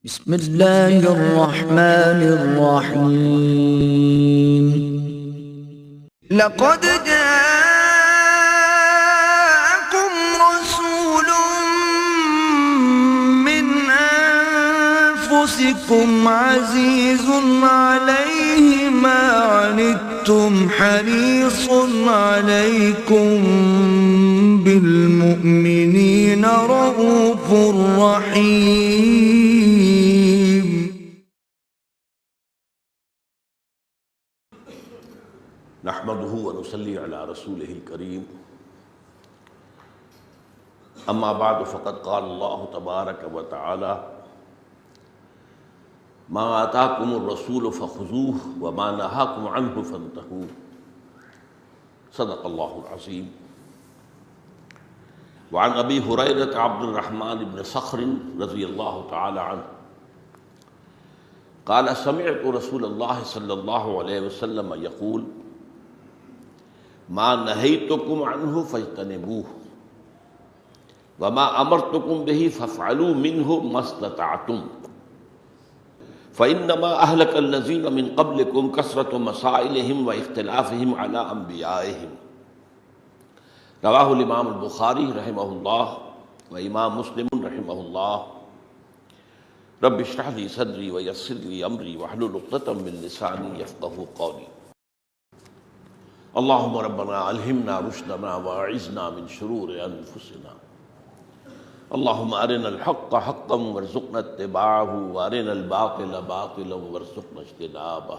بسم اللہ الرحمن الرحیم لقد جاءكم رسول من أنفسكم عزيز عليه ما عنتم حريص عليكم بالمؤمنين رؤوف رحيم. نحمده ونصلي على رسوله الكريم. اما بعد فقد قال الله تبارك وتعالى ما آتاكم الرسول فخذوه وما نهاكم عنه فانتهوا. صدق الله العظيم. وعن ابي هريرة عبد الرحمن بن صخر رضي الله تعالى عنه قال سمعت رسول الله صلى الله عليه وسلم يقول ما نهيتكم عنه فاجتنبوه وما امرتكم به فافعلوا منه ما استطعتم فانما اهلك الذين من قبلكم كثرة مسائلهم واختلافهم على انبيائهم. رواہ الامام البخاری رحمہ اللہ و امام مسلم رحمہ اللہ. رب اشرح لي صدری ویسر لي امری واحلل عقدۃ من لسانی یفقهوا قولی. اللهم ربنا الہمنا رشدنا واعذنا من شرور انفسنا. اللهم ارنا الحق حقا وارزقنا اتباعه وارنا الباطل باطلا وارزقنا اجتنابه.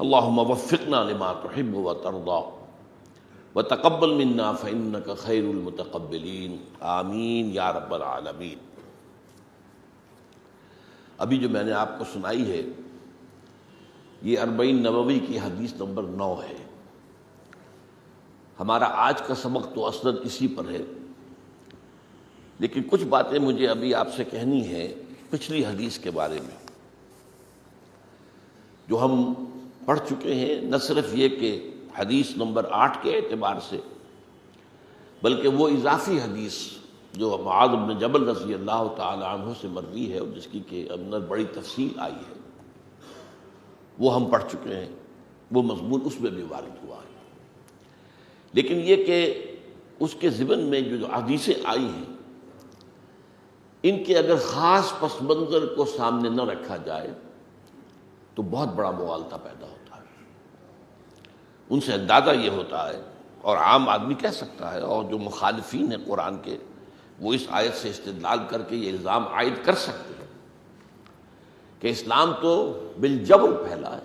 اللهم وفقنا لما تحب وترضى وتقبل منا فإنك خير المتقبلين. آمین یا رب العالمین. ابھی جو میں نے آپ کو سنائی ہے یہ 40 نبوی کی حدیث نمبر 9 ہے. ہمارا آج کا سبق تو اصلاً اسی پر ہے، لیکن کچھ باتیں مجھے ابھی آپ سے کہنی ہیں پچھلی حدیث کے بارے میں جو ہم پڑھ چکے ہیں. نہ صرف یہ کہ حدیث نمبر 8 کے اعتبار سے، بلکہ وہ اضافی حدیث جو معاذ بن جبل رضی اللہ تعالی عنہ سے مروی ہے اور جس کی کہ اندر بڑی تفصیل آئی ہے، وہ ہم پڑھ چکے ہیں. وہ مضمون اس میں بھی وارد ہوا ہے. لیکن یہ کہ اس کے ضمن میں جو حدیثیں آئی ہیں ان کے اگر خاص پس منظر کو سامنے نہ رکھا جائے تو بہت بڑا مغالطہ پیدا ہوتا ہے. ان سے اندازہ یہ ہوتا ہے، اور عام آدمی کہہ سکتا ہے، اور جو مخالفین ہیں قرآن کے وہ اس آیت سے استدلال کر کے یہ الزام عائد کر سکتے ہیں کہ اسلام تو بالجبر پھیلا ہے،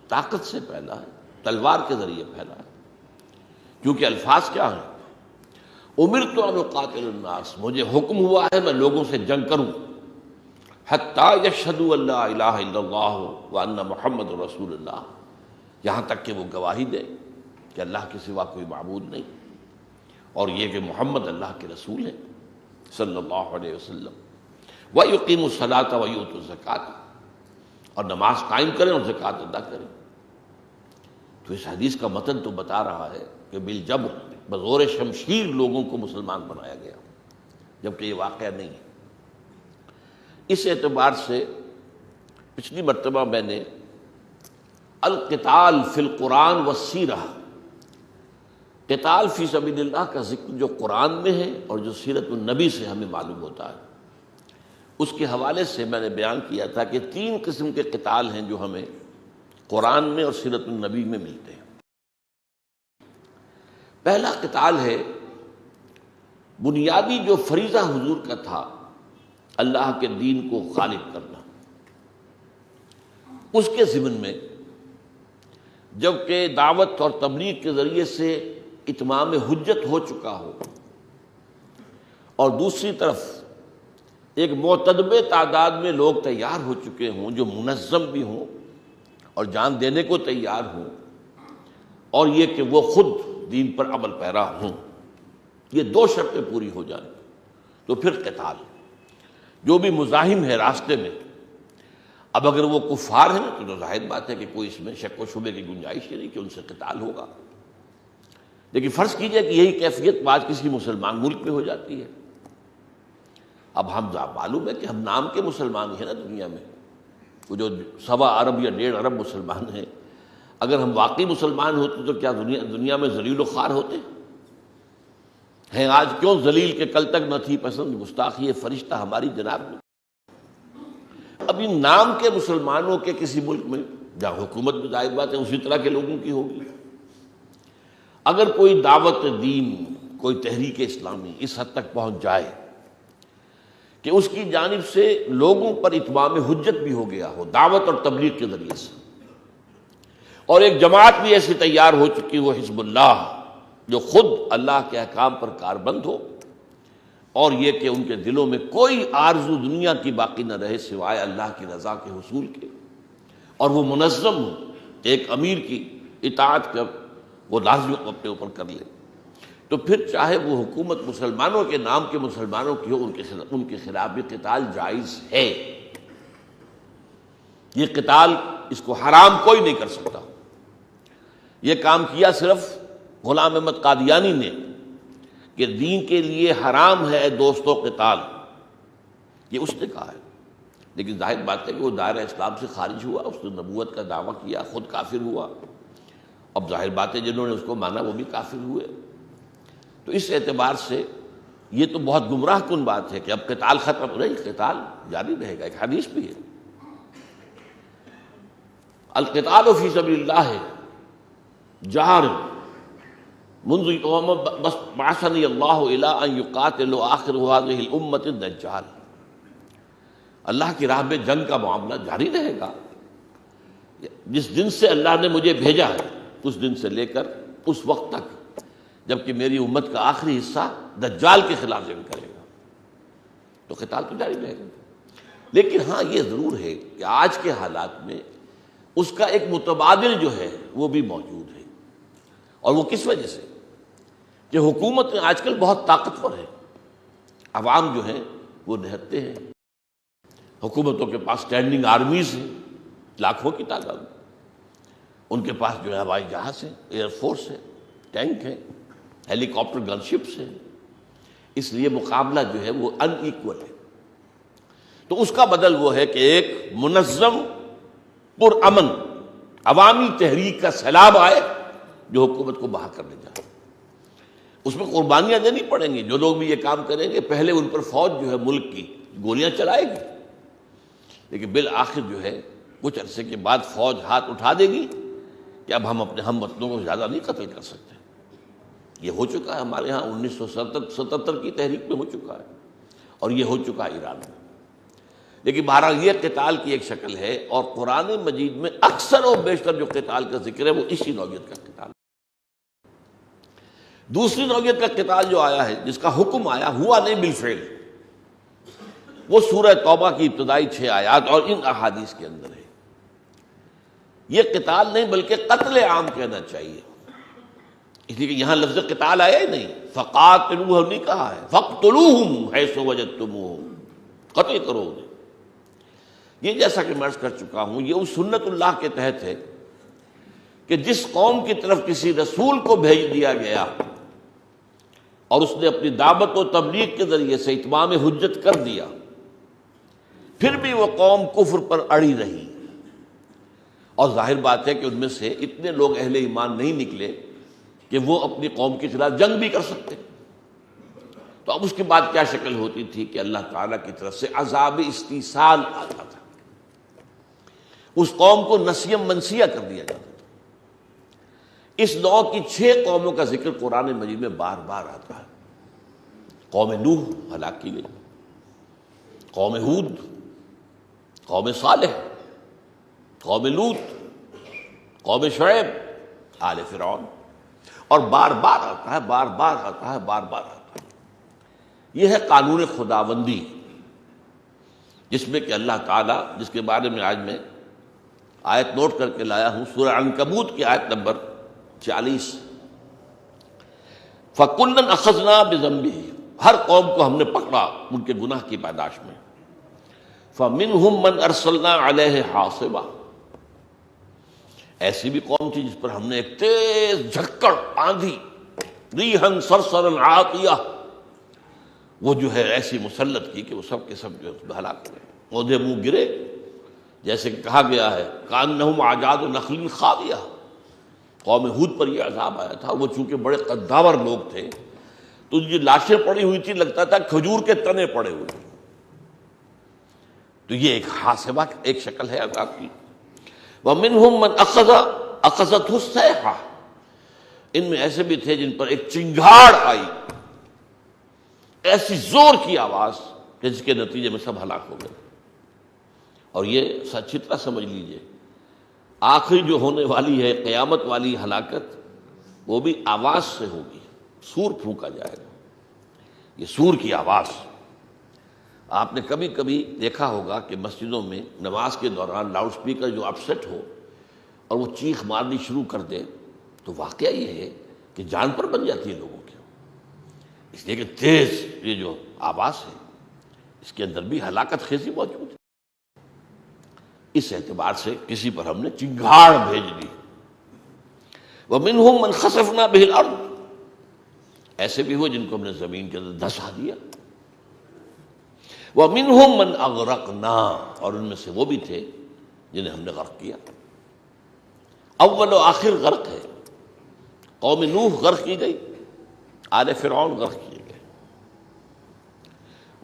طاقت سے پھیلا ہے، تلوار کے ذریعے پھیلا ہے. کیونکہ الفاظ کیا ہیں؟ امرت ان اقاتل الناس، مجھے حکم ہوا ہے میں لوگوں سے جنگ کروں، حتی یشہدوا ان لا الہ الا اللہ وان محمد رسول اللہ، یہاں تک کہ وہ گواہی دے کہ اللہ کے سوا کوئی معبود نہیں اور یہ کہ محمد اللہ کے رسول ہے صلی اللہ علیہ وسلم. وَيُقِيمُوا الصَّلَاةَ وَيُؤْتُوا الزَّكَاةَ، اور نماز قائم کریں اور زکوٰۃ ادا کریں. تو اس حدیث کا متن تو بتا رہا ہے کہ بالجبر، بزور شمشیر لوگوں کو مسلمان بنایا گیا، جبکہ یہ واقعہ نہیں ہے. اس اعتبار سے پچھلی مرتبہ میں نے القتال فی القرآن والسیرہ، قتال فی سبیل اللہ کا ذکر جو قرآن میں ہے اور جو سیرت النبی سے ہمیں معلوم ہوتا ہے، اس کے حوالے سے میں نے بیان کیا تھا کہ 3 قسم کے قتال ہیں جو ہمیں قرآن میں اور سیرت النبی میں ملتے ہیں. پہلا قتال ہے بنیادی جو فریضہ حضور کا تھا، اللہ کے دین کو غالب کرنا. اس کے ضمن میں جبکہ دعوت اور تبلیغ کے ذریعے سے اتمام حجت ہو چکا ہو، اور دوسری طرف ایک معتدب تعداد میں لوگ تیار ہو چکے ہوں جو منظم بھی ہوں اور جان دینے کو تیار ہوں، اور یہ کہ وہ خود دین پر عمل پیرا ہوں، یہ 2 شرطیں پوری ہو جائیں تو پھر قتال. جو بھی مزاحم ہے راستے میں، اب اگر وہ کفار ہیں تو ظاہر بات ہے کہ کوئی اس میں شک و شبے کی گنجائش ہی نہیں کہ ان سے قتال ہوگا. لیکن فرض کیجئے کہ یہی کیفیت آج کسی مسلمان ملک میں ہو جاتی ہے. اب ہم معلوم ہے کہ ہم نام کے مسلمان ہیں نا دنیا میں، وہ جو 1.25 ارب یا 1.5 ارب مسلمان ہیں، اگر ہم واقعی مسلمان ہوتے تو کیا دنیا میں ذلیل و خوار ہوتے ہیں؟ آج کیوں ذلیل کے کل تک نہ تھی پسند گستاخی فرشتہ ہماری جناب میں؟ اب ان نام کے مسلمانوں کے کسی ملک میں جہاں حکومت بھی ظاہر بات ہے اسی طرح کے لوگوں کی ہوگی، اگر کوئی دعوت دین، کوئی تحریک اسلامی اس حد تک پہنچ جائے کہ اس کی جانب سے لوگوں پر اتمام حجت بھی ہو گیا ہو دعوت اور تبلیغ کے ذریعے سے، اور ایک جماعت بھی ایسی تیار ہو چکی وہ حزب اللہ جو خود اللہ کے احکام پر کاربند ہو، اور یہ کہ ان کے دلوں میں کوئی آرزو دنیا کی باقی نہ رہے سوائے اللہ کی رضا کے حصول کے، اور وہ منظم ہو، ایک امیر کی اطاعت کر وہ لازم اپنے اوپر کر لے، تو پھر چاہے وہ حکومت مسلمانوں کے نام کے مسلمانوں کی ہو، ان کے خلاف بھی قتال جائز ہے۔ یہ قتال اس کو حرام کوئی نہیں کر سکتا۔ یہ کام کیا صرف غلام احمد قادیانی نے کہ دین کے لیے حرام ہے دوستو قتال، یہ اس نے کہا ہے، لیکن ظاہر بات ہے کہ وہ دائرہ اسلام سے خارج ہوا، اس نے نبوت کا دعویٰ کیا، خود کافر ہوا، اب ظاہر بات ہے جنہوں نے اس کو مانا وہ بھی کافر ہوئے۔ تو اس اعتبار سے یہ تو بہت گمراہ کن بات ہے کہ اب قتال ختم نہیں، قتال جاری رہے گا۔ ایک حدیث بھی ہے، القتال فی سبیل اللہ جہر منذ بعثنی اللہ الی ان یقاتل آخر هذه الامۃ الدجال، اللہ کی راہ میں جنگ کا معاملہ جاری رہے گا جس دن سے اللہ نے مجھے بھیجا ہے، اس دن سے لے کر اس وقت تک جبکہ میری امت کا آخری حصہ دجال کے خلاف جنگ کرے گا، تو قتال تو جاری رہے گا۔ لیکن ہاں یہ ضرور ہے کہ آج کے حالات میں اس کا ایک متبادل جو ہے وہ بھی موجود ہے، اور وہ کس وجہ سے کہ حکومت آج کل بہت طاقتور ہے، عوام جو ہیں وہ نہتے ہیں، حکومتوں کے پاس اسٹینڈنگ آرمیز ہیں لاکھوں کی تعداد میں، ان کے پاس جو ہے ہوائی جہاز ہیں، ایئر فورس ہے، ٹینک ہے، ہیلی کاپٹر گن شپس ہیں، اس لیے مقابلہ جو ہے وہ ان ایکول ہے۔ تو اس کا بدل وہ ہے کہ ایک منظم پرامن عوامی تحریک کا سیلاب آئے جو حکومت کو بہا کرنے جائے۔ اس میں قربانیاں دینی پڑیں گی، جو لوگ بھی یہ کام کریں گے پہلے ان پر فوج جو ہے ملک کی گولیاں چلائے گی، لیکن بالآخر جو ہے کچھ عرصے کے بعد فوج ہاتھ اٹھا دے گی کہ اب ہم اپنے ہم وطنوں کو زیادہ نہیں قتل کر سکتے۔ یہ ہو چکا ہے ہمارے ہاں 1977 کی تحریک میں ہو چکا ہے، اور یہ ہو چکا ہے ایران میں۔ لیکن بہرحال یہ قتال کی ایک شکل ہے، اور قرآن مجید میں اکثر و بیشتر جو قتال کا ذکر ہے وہ اسی نوعیت کا قتال ہے۔ دوسری نوعیت کا قتال جو آیا ہے، جس کا حکم آیا ہوا نہیں بالفعل، وہ سورہ توبہ کی ابتدائی 6 آیات اور ان احادیث کے اندر ہے۔ یہ قتال نہیں بلکہ قتل عام کہنا چاہیے، اس لیے کہ یہاں لفظ قتال آیا ہی نہیں، فقاتلوہ نہیں کہا ہے، فاقتلوہم حیث وجدتموہم، قتل کرو انہیں۔ یہ جیسا کہ میں عرض کر چکا ہوں، یہ اس سنت اللہ کے تحت ہے کہ جس قوم کی طرف کسی رسول کو بھیج دیا گیا اور اس نے اپنی دعوت و تبلیغ کے ذریعے سے اتمام حجت کر دیا، پھر بھی وہ قوم کفر پر اڑی رہی، اور ظاہر بات ہے کہ ان میں سے اتنے لوگ اہل ایمان نہیں نکلے کہ وہ اپنی قوم کے خلاف جنگ بھی کر سکتے۔ تو اب اس کے بعد کیا شکل ہوتی تھی کہ اللہ تعالیٰ کی طرف سے عذاب استیصال آتا تھا، اس قوم کو نسیم منسیہ کر دیا جاتا تھا۔ اس نوع کی 6 قوموں کا ذکر قرآن مجید میں بار بار آتا ہے۔ قوم نوح ہلاک کی گئی، قوم ہود، قوم صالح، قوم لوط، قوم شعیب، آل فرعون، اور بار بار آتا ہے، بار بار آتا ہے، بار بار آتا ہے۔ یہ ہے قانون خداوندی، جس میں کہ اللہ تعالیٰ، جس کے بارے میں آج میں آیت نوٹ کر کے لایا ہوں، سورہ عنکبوت کی آیت نمبر 40، فَكُلًّا أَخَذْنَا بِذَنبِهِ، ہر قوم کو ہم نے پکڑا ان کے گناہ کی پاداش میں، فَمِنْهُمْ مَنْ أَرْسَلْنَا عَلَيْهِ حَاصِبًا، ایسی بھی قوم تھی جس پر ہم نے ایک تیز جھکڑ آندھی، ریحًا صرصرًا عاتیہ، وہ جو ہے ایسی مسلط کی کہ وہ سب کے سب جو ہے اس میں ہلاک ہوئے، اودے منہ گرے، جیسے کہ کہا گیا ہے کانہم اعجاز نخل خاویہ، قوم ہود پر یہ عذاب آیا تھا، وہ چونکہ بڑے قداور لوگ تھے تو یہ لاشیں پڑی ہوئی تھی، لگتا تھا کھجور کے تنے پڑے ہوئے. تو یہ ایک حاسبہ ایک شکل ہے عذاب کی. وَمِنْهُمْ مَنْ أَخَذَتْهُ الصَّيْحَةُ، ان میں ایسے بھی تھے جن پر ایک چنگھاڑ آئی، ایسی زور کی آواز کہ جس کے نتیجے میں سب ہلاک ہو گئے. اور یہ سچی طرح سمجھ لیجئے آخری جو ہونے والی ہے قیامت والی ہلاکت وہ بھی آواز سے ہوگی، سور پھونکا جائے گا. یہ سور کی آواز، آپ نے کبھی کبھی دیکھا ہوگا کہ مسجدوں میں نماز کے دوران لاؤڈ سپیکر جو اپسیٹ ہو اور وہ چیخ مارنی شروع کر دے تو واقعہ یہ ہے کہ جان پر بن جاتی ہے لوگوں کی، اس لیے کہ تیز یہ جو آواز ہے اس کے اندر بھی ہلاکت خیزی موجود ہے. اس اعتبار سے کسی پر ہم نے چنگھاڑ بھیج دی. وَمِنْهُمْ مَنْ خَسَفْنَا بِهِ الْأَرْضَ، ایسے بھی ہوئے جن کو ہم نے زمین کے اندر دھسا دیا. وَمِنْهُمْ مَنْ أَغْرَقْنَا، اور ان میں سے وہ بھی تھے جنہیں ہم نے غرق کیا. اول و آخر غرق ہے. قوم نوح غرق کی گئی، آل فرعون غرق کیے گئے.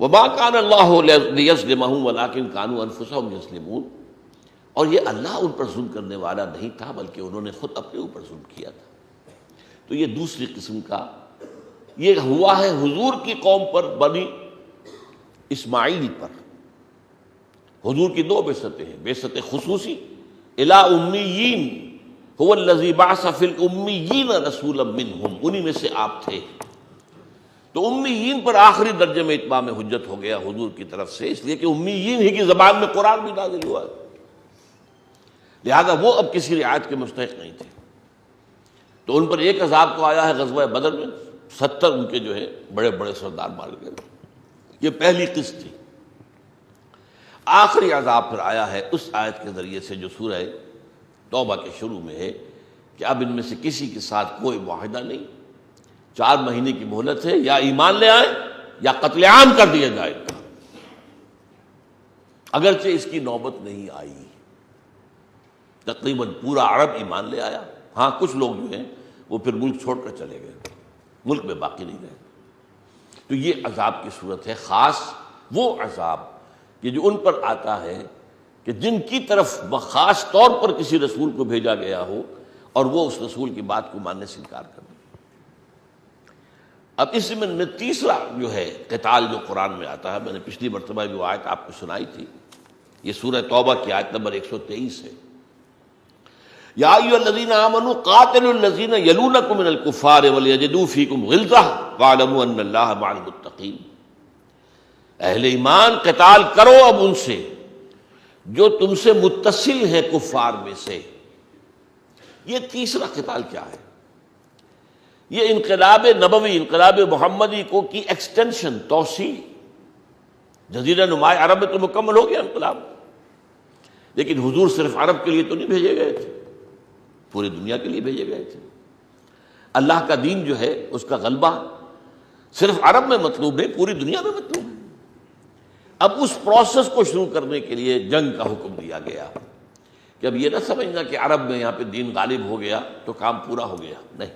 وَمَا كَانَ اللَّهُ لِيَظْلِمَهُمْ وَلَٰكِنْ كَانُوا أَنفُسَهُمْ يَظْلِمُونَ، اور یہ اللہ ان پر ظلم کرنے والا نہیں تھا بلکہ انہوں نے خود اپنے اوپر ظلم کیا تھا. تو یہ دوسری قسم کا یہ ہوا ہے حضور کی قوم پر، بنی اسماعیل پر. حضور کی دو بعثتیں ہیں، بعثت خصوصی الی امیین، هو الذی بعث فی الامیین رسولا منہم، انہی میں سے آپ تھے. تو امیین پر آخری درجے میں اتمام حجت ہو گیا حضور کی طرف سے، اس لیے کہ امیین ہی کی زبان میں قرآن بھی نازل ہوا ہے، لہذا وہ اب کسی رعایت کے مستحق نہیں تھے. تو ان پر ایک عذاب تو آیا ہے غزوہ بدر میں، 70 ان کے جو ہے بڑے بڑے سردار مار گئے. یہ پہلی قسط تھی. آخری عذاب پھر آیا ہے اس آیت کے ذریعے سے جو سورہ توبہ کے شروع میں ہے کہ اب ان میں سے کسی کے ساتھ کوئی معاہدہ نہیں، 4 مہینے کی مہلت ہے، یا ایمان لے آئیں یا قتل عام کر دیا جائے. اگرچہ اس کی نوبت نہیں آئی، تقریباً پورا عرب ایمان لے آیا. ہاں کچھ لوگ جو ہیں وہ پھر ملک چھوڑ کر چلے گئے، ملک میں باقی نہیں رہے. تو یہ عذاب کی صورت ہے، خاص وہ عذاب کہ جو ان پر آتا ہے کہ جن کی طرف خاص طور پر کسی رسول کو بھیجا گیا ہو اور وہ اس رسول کی بات کو ماننے سے انکار کر دیں. اب اس میں تیسرا جو ہے قتال جو قرآن میں آتا ہے، میں نے پچھلی مرتبہ جو آیت آپ کو سنائی تھی، یہ سورہ توبہ کی آیت نمبر 123 ہے. یا ایھا الذین آمنوا قاتلوا الذین یلونکم من الکفار ولیجدوا فیکم غلظہ واعلموا ان اللہ مع المتقین. اہل ایمان قتال کرو اب ان سے جو تم سے متصل ہے کفار میں سے. یہ تیسرا قتال کیا ہے؟ یہ انقلاب نبوی، انقلاب محمدی کو کی ایکسٹینشن، توسیع. جزیرہ نماء عرب میں تو مکمل ہو گیا انقلاب، لیکن حضور صرف عرب کے لیے تو نہیں بھیجے گئے تھے، پوری دنیا کے لیے بھیجے گئے تھے. اللہ کا دین جو ہے اس کا غلبہ صرف عرب میں مطلوب نہیں، پوری دنیا میں مطلوب ہے. اب اس پروسیس کو شروع کرنے کے لیے جنگ کا حکم دیا گیا کہ اب یہ نہ سمجھنا کہ عرب میں یہاں پہ دین غالب ہو گیا تو کام پورا ہو گیا، نہیں.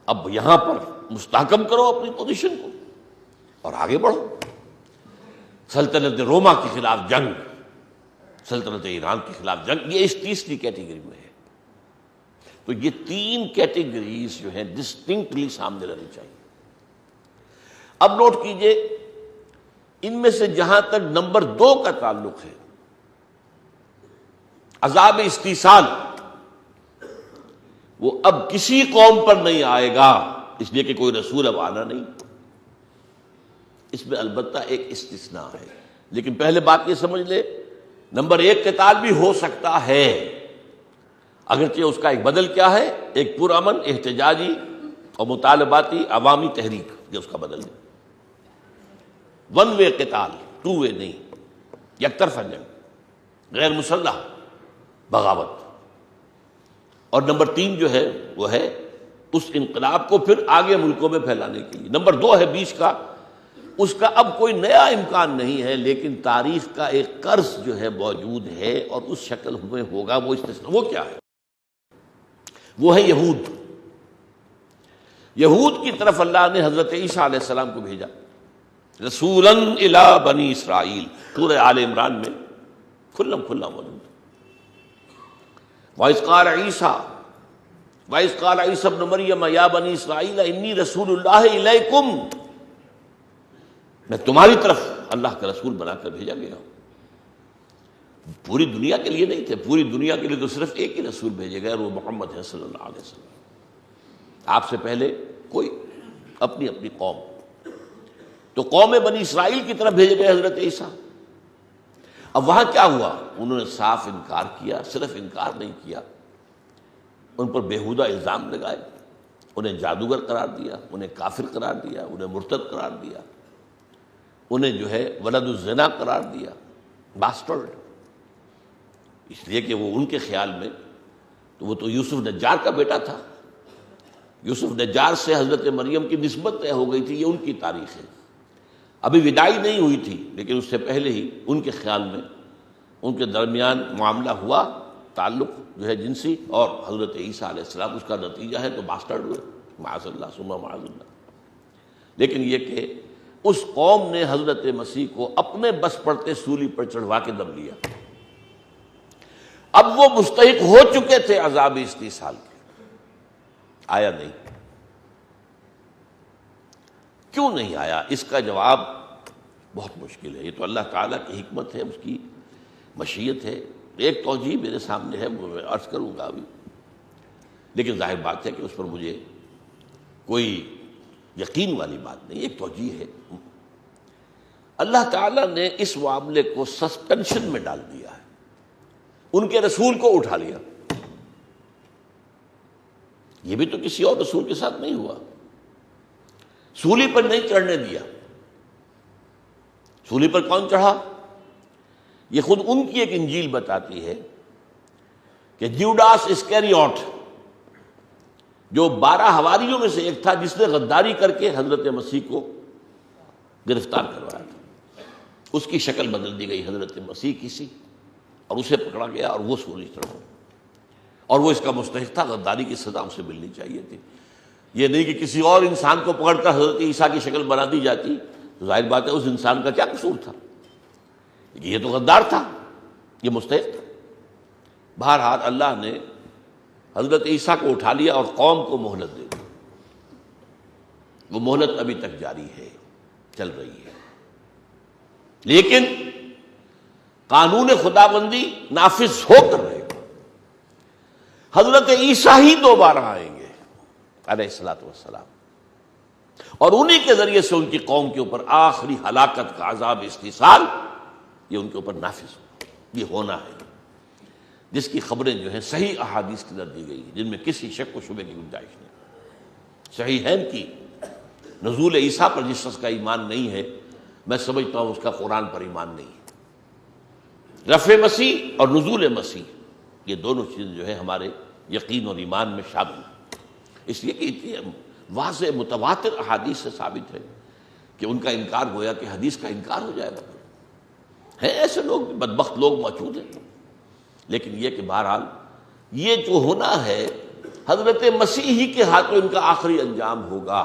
اب یہاں پر مستحکم کرو اپنی پوزیشن کو اور آگے بڑھو. سلطنت روما کے خلاف جنگ، سلطنت ایران کے خلاف جنگ، یہ اس تیسری کیٹیگری میں ہے. تو یہ 3 کیٹیگریز جو ہیں ڈسٹنکٹلی سامنے رہنی چاہیے. اب نوٹ کیجئے، ان میں سے جہاں تک نمبر 2 کا تعلق ہے، عذاب استیصال، وہ اب کسی قوم پر نہیں آئے گا، اس لیے کہ کوئی رسول اب آنا نہیں. اس میں البتہ ایک استثناء ہے، لیکن پہلے بات یہ سمجھ لے، نمبر 1 قتال بھی ہو سکتا ہے، اگرچہ اس کا ایک بدل کیا ہے، ایک پرامن احتجاجی اور مطالباتی عوامی تحریک، یہ اس کا بدل ہے. 1 وے قتال، 2 وے نہیں، یک طرفہ جنگ، غیر مسلح بغاوت. اور نمبر 3 جو ہے وہ ہے اس انقلاب کو پھر آگے ملکوں میں پھیلانے کے لیے. نمبر 2 ہے بیچ کا اس کا اب کوئی نیا امکان نہیں ہے، لیکن تاریخ کا ایک قرض جو ہے موجود ہے اور اس شکل میں ہوگا، وہ استثناء۔ وہ کیا ہے؟ وہ ہے یہود۔ یہود کی طرف اللہ نے حضرت عیسیٰ علیہ السلام کو بھیجا، رسولاً الی بنی اسرائیل، سورہ آل عمران میں کھلم کھلا موجود۔ وَإِذْ قَالَ عِيسَى ابْنُ مَرْيَمَ يَا بَنِي إِسْرَائِيلَ إِنِّي رَسُولُ اللَّهِ إِلَيْكُمْ، میں تمہاری طرف اللہ کا رسول بنا کر بھیجا گیا ہوں۔ پوری دنیا کے لیے نہیں تھے، پوری دنیا کے لیے تو صرف ایک ہی رسول بھیجے گئے اور وہ محمد ہے صلی اللہ علیہ وسلم۔ آپ سے پہلے کوئی اپنی اپنی قوم، تو قوم بنی اسرائیل کی طرف بھیجے گئے حضرت عیسیٰ۔ اب وہاں کیا ہوا؟ انہوں نے صاف انکار کیا، صرف انکار نہیں کیا، ان پر بیہودہ الزام لگائے، انہیں جادوگر قرار دیا، انہیں کافر قرار دیا، انہیں مرتد قرار دیا، انہیں جو ہے ولد الزنا قرار دیا، باسٹرڈ، اس لیے کہ وہ ان کے خیال میں تو وہ تو یوسف نجار کا بیٹا تھا، یوسف نجار سے حضرت مریم کی نسبت طے ہو گئی تھی، یہ ان کی تاریخ ہے۔ ابھی وداعی نہیں ہوئی تھی، لیکن اس سے پہلے ہی ان کے خیال میں ان کے درمیان معاملہ ہوا، تعلق جو ہے جنسی، اور حضرت عیسیٰ علیہ السلام اس کا نتیجہ ہے تو باسٹرڈ ہوئے، معاذ اللہ ثم معاذ اللہ۔ لیکن یہ کہ اس قوم نے حضرت مسیح کو اپنے بس پڑتے سولی پر چڑھوا کے دم لیا۔ اب وہ مستحق ہو چکے تھے عذاب استیصال کے، آیا نہیں۔ کیوں نہیں آیا؟ اس کا جواب بہت مشکل ہے، یہ تو اللہ تعالیٰ کی حکمت ہے، اس کی مشیت ہے۔ ایک توجیہ میرے سامنے ہے، وہ میں عرض کروں گا ابھی، لیکن ظاہر بات ہے کہ اس پر مجھے کوئی یقین والی بات نہیں۔ ایک توجیہ ہے، اللہ تعالیٰ نے اس معاملے کو سسپینشن میں ڈال دیا ہے، ان کے رسول کو اٹھا لیا۔ یہ بھی تو کسی اور رسول کے ساتھ نہیں ہوا، سولی پر نہیں چڑھنے دیا۔ سولی پر کون چڑھا؟ یہ خود ان کی ایک انجیل بتاتی ہے کہ جیوڈاس اسکیریوٹ، جو 12 حواریوں میں سے ایک تھا، جس نے غداری کر کے حضرت مسیح کو گرفتار کروایا تھا، اس کی شکل بدل دی گئی حضرت مسیح کی سی، اور اسے پکڑا گیا اور وہ سولی چڑھا، اور وہ اس کا مستحق تھا، غداری کی سزا اسے ملنی چاہیے تھی۔ یہ نہیں کہ کسی اور انسان کو پکڑ کر حضرت عیسیٰ کی شکل بنا دی جاتی، تو ظاہر بات ہے اس انسان کا کیا قصور تھا، یہ تو غدار تھا، یہ مستحق تھا۔ بہرحال اللہ نے حضرت عیسیٰ کو اٹھا لیا اور قوم کو مہلت دے دی۔ وہ مہلت ابھی تک جاری ہے، چل رہی ہے، لیکن قانون خدابندی نافذ ہو کر رہے گا۔ حضرت عیسیٰ ہی دوبارہ آئیں گے علیہ الصلوۃ والسلام، اور انہی کے ذریعے سے ان کی قوم کے اوپر آخری ہلاکت کا عذاب استیصال یہ ان کے اوپر نافذ ہو، یہ ہونا ہے، جس کی خبریں جو ہیں صحیح احادیث کے اندر دی گئی ہیں، جن میں کسی شک و شبے کی گنجائش نہیں۔ صحیحین کی نزول عیسیٰ پر جس شخص کا ایمان نہیں ہے، میں سمجھتا ہوں اس کا قرآن پر ایمان نہیں ہے۔ رفع مسیح اور نزول مسیح، یہ دونوں چیزیں جو ہے ہمارے یقین اور ایمان میں شامل ہیں، اس لیے کہ اتنی واضح متواتر احادیث سے ثابت ہے کہ ان کا انکار گویا کہ حدیث کا انکار ہو جائے گا۔ ہیں ایسے لوگ، بدبخت لوگ موجود ہیں، لیکن یہ کہ بہرحال یہ جو ہونا ہے حضرت مسیح ہی کے ہاتھوں ان کا آخری انجام ہوگا،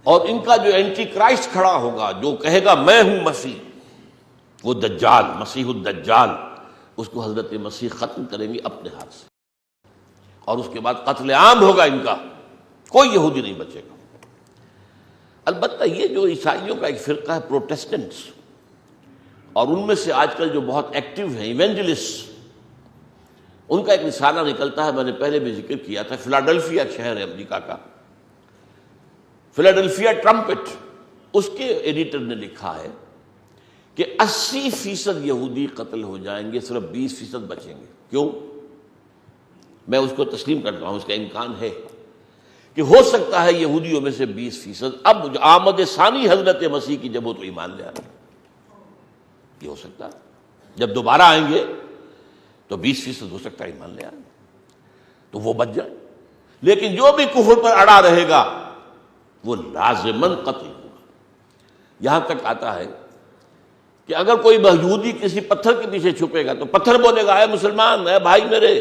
اور ان کا جو اینٹی کرائسٹ کھڑا ہوگا، جو کہے گا میں ہوں مسیح، وہ دجال، مسیح الدجال، اس کو حضرت مسیح ختم کریں گے اپنے ہاتھ سے، اور اس کے بعد قتل عام ہوگا ان کا، کوئی یہودی نہیں بچے گا۔ البتہ یہ جو عیسائیوں کا ایک فرقہ ہے پروٹیسٹنٹس، اور ان میں سے آج کل جو بہت ایکٹیو ہیں ایونجلسٹ، ان کا ایک رسالہ نکلتا ہے، میں نے پہلے بھی ذکر کیا تھا، فلاڈلفیا شہر ہے امریکہ کا، فلاڈلفیا ٹرمپٹ، اس کے ایڈیٹر نے لکھا ہے کہ 80% یہودی قتل ہو جائیں گے، صرف 20% بچیں گے۔ کیوں؟ میں اس کو تسلیم کرتا ہوں، اس کا امکان ہے کہ ہو سکتا ہے یہودیوں میں سے 20% اب آمد ثانی حضرت مسیح کی جب ہو تو ایمان لے آئے، یہ ہو سکتا ہے، جب دوبارہ آئیں گے تو 20% ہو سکتا ہے ایمان لے آئیں، تو وہ بچ جائیں۔ لیکن جو بھی کفر پر اڑا رہے گا وہ لازماً قتل ہوگا، یہاں تک آتا ہے کہ اگر کوئی یہودی کسی پتھر کے پیچھے چھپے گا تو پتھر بولے گا اے مسلمان، اے بھائی میرے،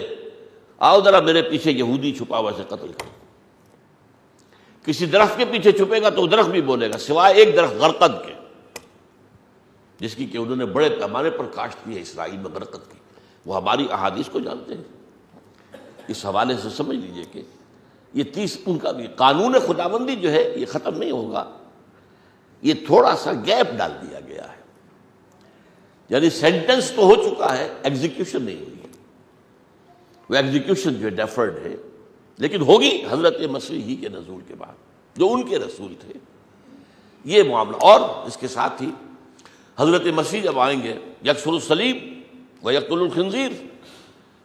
آؤ ذرا میرے پیچھے یہودی چھپا ہوا سے قتل کرو۔ کسی درخت کے پیچھے چھپے گا تو درخت بھی بولے گا، سوائے ایک درخت غرقد کے، جس کی کہ انہوں نے بڑے پیمانے پر کاشت کی ہے اسرائیل میں غرقد کی، وہ ہماری احادیث کو جانتے ہیں۔ اس حوالے سے سمجھ لیجئے کہ یہ 30 ان کا بھی قانون خداوندی جو ہے یہ ختم نہیں ہوگا، یہ تھوڑا سا گیپ ڈال دیا گیا ہے، یعنی سینٹنس تو ہو چکا ہے، ایگزیکیوشن نہیں ہوئی، وہ ایگزیکیوشن جو ہے ڈیفرڈ ہے، لیکن ہوگی حضرت مسیح ہی کے نزول کے بعد، جو ان کے رسول تھے۔ یہ معاملہ، اور اس کے ساتھ ہی حضرت مسیح جب آئیں گے، یکسر الصلیب و یقتل الخنزیر،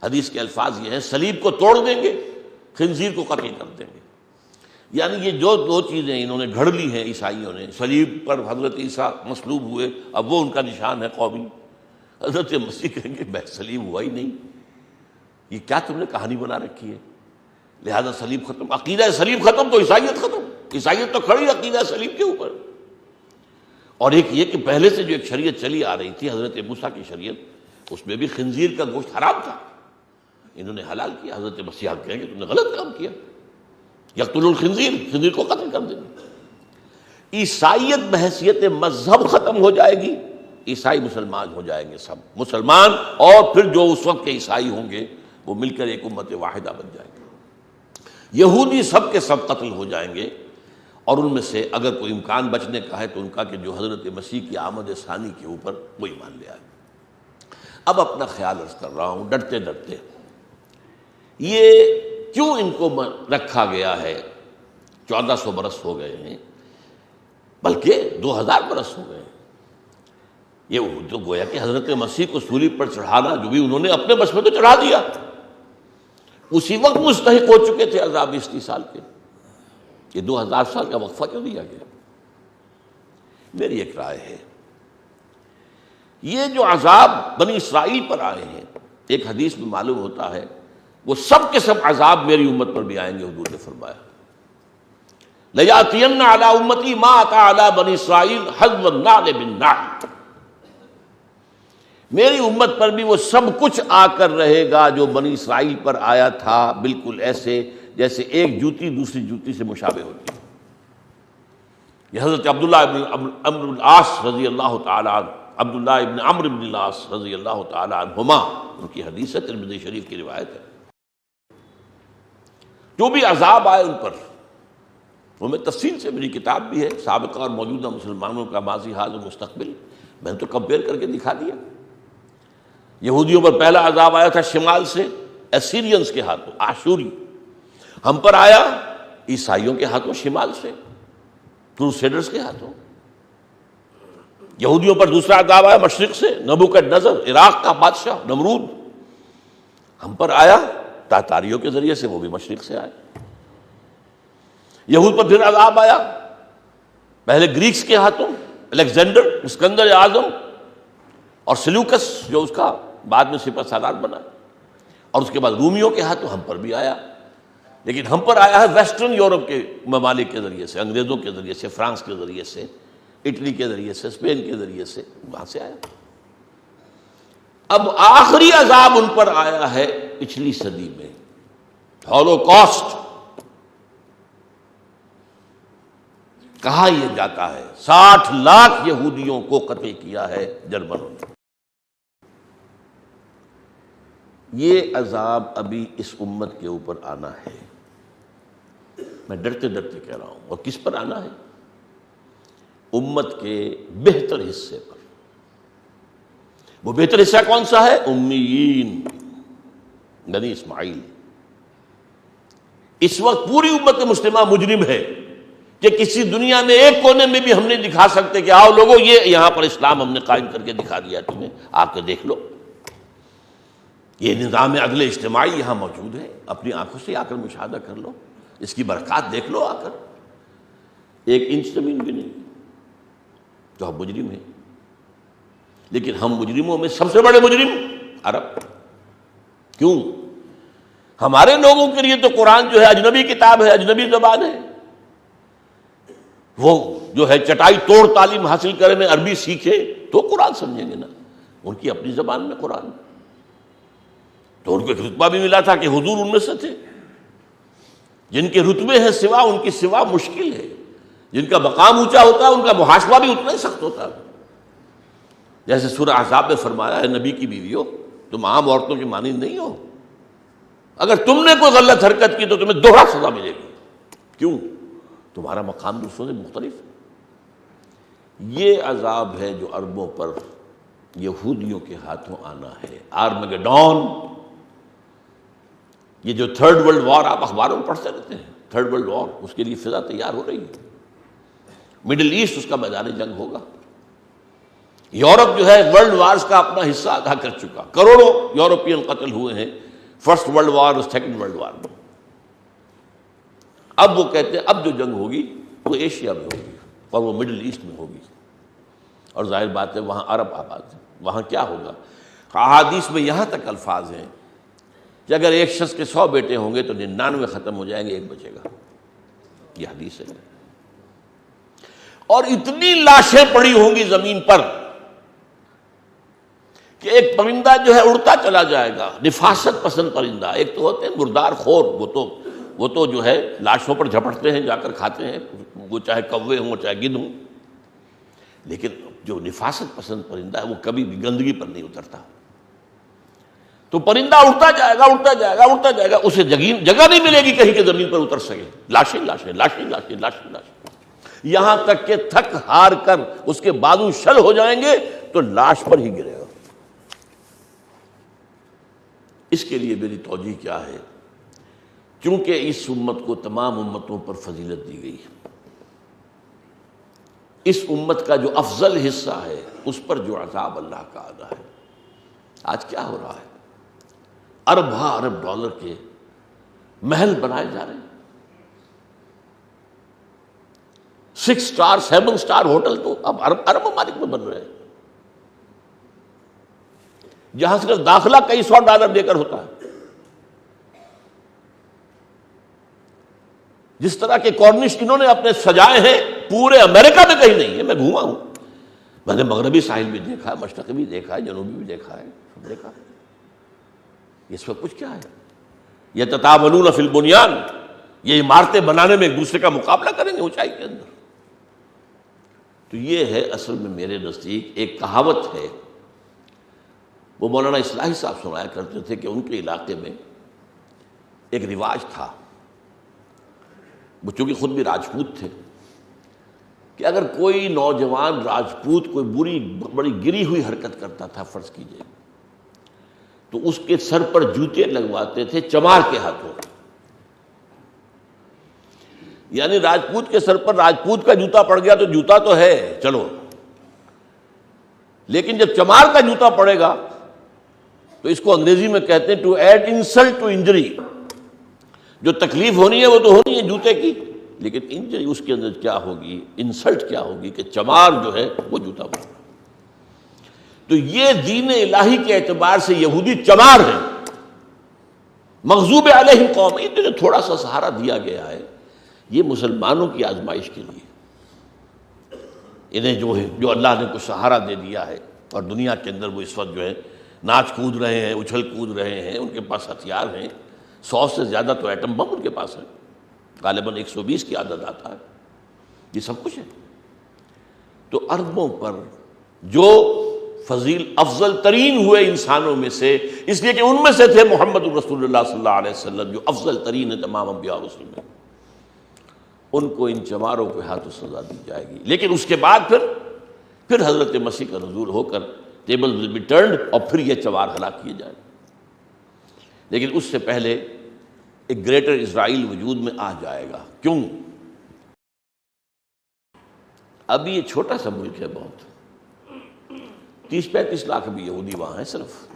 حدیث کے الفاظ یہ ہیں، صلیب کو توڑ دیں گے، خنزیر کو قتل کر دیں گے۔ یعنی یہ جو دو چیزیں انہوں نے گھڑ لی ہیں عیسائیوں نے، صلیب پر حضرت عیسیٰ مصلوب ہوئے، اب وہ ان کا نشان ہے قومی، حضرت مسیح کہیں گے میں صلیب ہوا ہی نہیں، یہ کیا تم نے کہانی بنا رکھی ہے، لہذا صلیب ختم، عقیدہ صلیب ختم تو عیسائیت ختم، عیسائیت تو کھڑی عقیدہ صلیب کے اوپر۔ اور ایک یہ کہ پہلے سے جو ایک شریعت چلی آ رہی تھی حضرت موسیٰ کی شریعت، اس میں بھی خنزیر کا گوشت حرام تھا، انہوں نے حلال کیا۔ حضرت مسیح کہیں گے تم نے غلط کام کیا، یقتل الخنزیر، خنزیر کو قتل کر دیں گے۔ عیسائیت بحیثیت مذہب ختم ہو جائے گی، عیسائی مسلمان ہو جائیں گے، سب مسلمان، اور پھر جو اس وقت کے عیسائی ہوں گے وہ مل کر ایک امت واحدہ بن جائیں گے۔ یہودی سب کے سب قتل ہو جائیں گے، اور ان میں سے اگر کوئی امکان بچنے کا ہے تو ان کا کہ جو حضرت مسیح کی آمد ثانی کے اوپر وہ ایمان لے آئے۔ اب اپنا خیال عرض کر رہا ہوں ڈرتے ڈرتے، یہ کیوں ان کو رکھا گیا ہے؟ 1400 برس ہو گئے ہیں، بلکہ 2000 برس ہو گئے ہیں۔ یہ جو گویا کہ حضرت مسیح کو سولی پر چڑھانا جو بھی انہوں نے اپنے بس میں تو چڑھا دیا، اسی وقت مستحق ہو چکے تھے عذاب 30 سال کے، یہ 2000 سال کا وقفہ کیوں دیا گیا؟ میری ایک رائے ہے، یہ جو عذاب بنی اسرائیل پر آئے ہیں، ایک حدیث میں معلوم ہوتا ہے وہ سب کے سب عذاب میری امت پر بھی آئیں گے۔ حضور نے فرمایا لَيَأْتِيَنَّ عَلَىٰ أُمَّتِي مَا أَتَىٰ عَلَىٰ بَنِي إِسْرَائِيلَ حَذْوَ النَّعْلِ بِالنَّعْلِ، میری امت پر بھی وہ سب کچھ آ کر رہے گا جو بنی اسرائیل پر آیا تھا، بالکل ایسے جیسے ایک جوتی دوسری جوتی سے مشابہ ہوتی ہے۔ یہ حضرت عبداللہ ابن عمرو بن العاص رضی اللہ تعالی عنہ، عبداللہ ابن عمرو بن العاص رضی اللہ تعالی عنہما، ان کی حدیث ہے، ترمذی شریف کی روایت ہے۔ جو بھی عذاب آئے ان پر، وہ میں تفصیل سے، میری کتاب بھی ہے سابقہ اور موجودہ مسلمانوں کا ماضی حال اور مستقبل، میں نے تو کمپیئر کر کے دکھا دیا۔ یہودیوں پر پہلا عذاب آیا تھا شمال سے، ایسیرینز کے ہاتھوں، آشوری۔ ہم پر آیا عیسائیوں کے ہاتھوں شمال سے، کروسیڈرز کے ہاتھوں۔ یہودیوں پر دوسرا عذاب آیا مشرق سے، نبوکدنضر عراق کا بادشاہ نمرود۔ ہم پر آیا تاتاریوں کے ذریعے سے، وہ بھی مشرق سے آئے۔ یہود پر پھر عذاب آیا پہلے گریکس کے ہاتھوں، الیگزینڈر اسکندر اعظم، اور سیلوکس جو اس کا بعد میں سپہ سالار بنا، اور اس کے بعد رومیوں کے ہاتھوں ہم پر بھی آیا۔ لیکن ہم پر آیا ہے ویسٹرن یورپ کے ممالک کے ذریعے سے، انگریزوں کے ذریعے سے، فرانس کے ذریعے سے، اٹلی کے ذریعے سے، اسپین کے ذریعے سے، وہاں سے آیا۔ اب آخری عذاب ان پر آیا ہے پچھلی صدی میں، ہولوکاسٹ۔ کہا یہ جاتا ہے 60 لاکھ یہودیوں کو قتل کیا ہے جرمنوں نے۔ یہ عذاب ابھی اس امت کے اوپر آنا ہے، میں ڈرتے ڈرتے کہہ رہا ہوں۔ اور کس پر آنا ہے؟ امت کے بہتر حصے پر۔ وہ بہتر حصہ کون سا ہے؟ امیین، بنی اسماعیل۔ اس وقت پوری امت مسلمہ مجرم ہے کہ کسی دنیا میں ایک کونے میں بھی ہم نہیں دکھا سکتے کہ آؤ لوگوں یہ یہاں پر اسلام ہم نے قائم کر کے دکھا دیا تمہیں، آ کے دیکھ لو۔ یہ نظام عدل اجتماعی یہاں موجود ہے، اپنی آنکھوں سے آ کر مشاہدہ کر لو، اس کی برکات دیکھ لو آ کر۔ ایک انچ زمین بھی نہیں، تو ہم مجرم ہیں۔ لیکن ہم مجرموں میں سب سے بڑے مجرم عرب۔ کیوں؟ ہمارے لوگوں کے لیے تو قرآن جو ہے اجنبی کتاب ہے، اجنبی زبان ہے۔ وہ جو ہے چٹائی توڑ تعلیم حاصل کریں، عربی سیکھیں تو قرآن سمجھیں گے نا، ان کی اپنی زبان میں قرآن، تو ان کو ایک رتبہ بھی ملا تھا کہ حضور ان میں سے تھے، جن کے رتبے ہیں سوا، ان کی سوا مشکل ہے، جن کا مقام اونچا ہوتا ہے ان کا محاسبہ بھی اتنا ہی سخت ہوتا ہے۔ جیسے سورہ احزاب میں فرمایا ہے، نبی کی بیویوں تم عام عورتوں کی مانند نہیں ہو، اگر تم نے کوئی غلط حرکت کی تو تمہیں دوہرا سزا ملے گی، کیوں؟ تمہارا مقام دوسروں سے مختلف ہے۔ یہ عذاب ہے جو عربوں پر یہودیوں کے ہاتھوں آنا ہے، آرمگڈون۔ یہ جو تھرڈ ورلڈ وار آپ اخباروں میں پڑھتے رہتے ہیں، تھرڈ ورلڈ وار، اس کے لیے فضا تیار ہو رہی ہے، مڈل ایسٹ اس کا میدان جنگ ہوگا۔ یورپ جو ہے ورلڈ وارز کا اپنا حصہ ادا کر چکا، کروڑوں یورپین قتل ہوئے ہیں فرسٹ ورلڈ وار اور سیکنڈ ورلڈ وار میں۔ اب وہ کہتے ہیں اب جو جنگ ہوگی وہ ایشیا میں ہوگی اور وہ مڈل ایسٹ میں ہوگی، اور ظاہر بات ہے وہاں عرب آباد ہے، وہاں کیا ہوگا؟ احادیث میں یہاں تک الفاظ ہیں کہ اگر ایک شخص کے 100 بیٹے ہوں گے تو 99 ختم ہو جائیں گے، ایک بچے گا، یہ حدیث ہے۔ اور اتنی لاشیں پڑی ہوں گی زمین پر کہ ایک پرندہ جو ہے اڑتا چلا جائے گا، نفاست پسند پرندہ، ایک تو ہوتے ہیں مردار خور، وہ تو جو ہے لاشوں پر جھپٹتے ہیں، جا کر کھاتے ہیں، وہ چاہے کوے ہوں چاہے گدھ ہوں، لیکن جو نفاست پسند پرندہ ہے وہ کبھی بھی گندگی پر نہیں اترتا۔ تو پرندہ اڑتا جائے گا، اڑتا جائے گا، اڑتا جائے گا، اسے جگہ نہیں ملے گی کہیں کہ زمین پر اتر سکے، لاشیں لاشیں لاشیں لاشیں لاشیں لاشیں، یہاں تک کہ تھک ہار کر اس کے بازو شل ہو جائیں گے تو لاش پر ہی گرے گا۔ اس کے لیے میری توجہ کیا ہے؟ چونکہ اس امت کو تمام امتوں پر فضیلت دی گئی ہے، اس امت کا جو افضل حصہ ہے اس پر جو عذاب اللہ کا آنا ہے۔ آج کیا ہو رہا ہے؟ ارب ارب ڈالر کے محل بنائے جا رہے ہیں، 6 سٹار 7 سٹار ہوٹل تو اب عرب ممالک میں بن رہے ہیں، جہاں صرف داخلہ کئی $100 دے کر ہوتا ہے۔ جس طرح کے کارنش انہوں نے اپنے سجائے ہیں پورے امریکہ میں کہیں نہیں ہے۔ میں گھوما ہوں، میں نے مغربی ساحل بھی دیکھا ہے، مشرقی بھی دیکھا ہے، جنوبی بھی دیکھا ہے، سب دیکھا ہے۔ اس وقت کچھ کیا ہے؟ یتطاولون فی البنیان، یہ عمارتیں بنانے میں ایک دوسرے کا مقابلہ کریں گے اونچائی کے اندر۔ تو یہ ہے اصل میں میرے نزدیک ایک کہاوت ہے، وہ مولانا اصلاحی صاحب سنایا کرتے تھے کہ ان کے علاقے میں ایک رواج تھا، وہ چونکہ خود بھی راجپوت تھے، کہ اگر کوئی نوجوان راجپوت کوئی بڑی گری ہوئی حرکت کرتا تھا، فرض کیجئے، تو اس کے سر پر جوتے لگواتے تھے چمار کے ہاتھوں، یعنی راجپوت کے سر پر راجپوت کا جوتا پڑ گیا تو جوتا تو ہے چلو، لیکن جب چمار کا جوتا پڑے گا تو اس کو انگریزی میں کہتے ہیں to add insult to injury, جو تکلیف ہونی ہے وہ تو ہونی ہے جوتے کی، لیکن انجری اس کے اندر کیا ہوگی، انسلٹ کیا ہوگی کہ چمار جو ہے وہ جوتا پڑے گا۔ تو یہ دین الہی کے اعتبار سے یہودی چمار ہیں، مغضوب علیہم قوم، یہ جو تھوڑا سا سہارا دیا گیا ہے یہ مسلمانوں کی آزمائش کے لیے، انہیں جو اللہ نے کچھ سہارا دے دیا ہے، اور دنیا کے اندر وہ اس وقت جو ہے ناچ کود رہے ہیں، اچھل کود رہے ہیں، ان کے پاس ہتھیار ہیں، 100 سے زیادہ تو ایٹم بم ان کے پاس ہے، غالباً 120 کی عدد آتا ہے، یہ سب کچھ ہے۔ تو عربوں پر جو افضل ترین ہوئے انسانوں میں سے، اس لیے کہ ان میں سے تھے محمد رسول اللہ صلی اللہ علیہ وسلم جو افضل ترین ہے تمام انبیاء اور رسول میں، ان کو ان چماروں کے ہاتھوں سزا دی جائے گی۔ لیکن اس کے بعد پھر حضرت مسیح کا نزول ہو کر ٹیبل ول بی ٹرنڈ، اور پھر یہ چمار ہلاک کیے جائیں۔ لیکن اس سے پہلے ایک گریٹر اسرائیل وجود میں آ جائے گا۔ کیوں؟ ابھی یہ چھوٹا سا ملک ہے، بہت 30-35 لاکھ بھی یہودی وہاں ہیں، صرف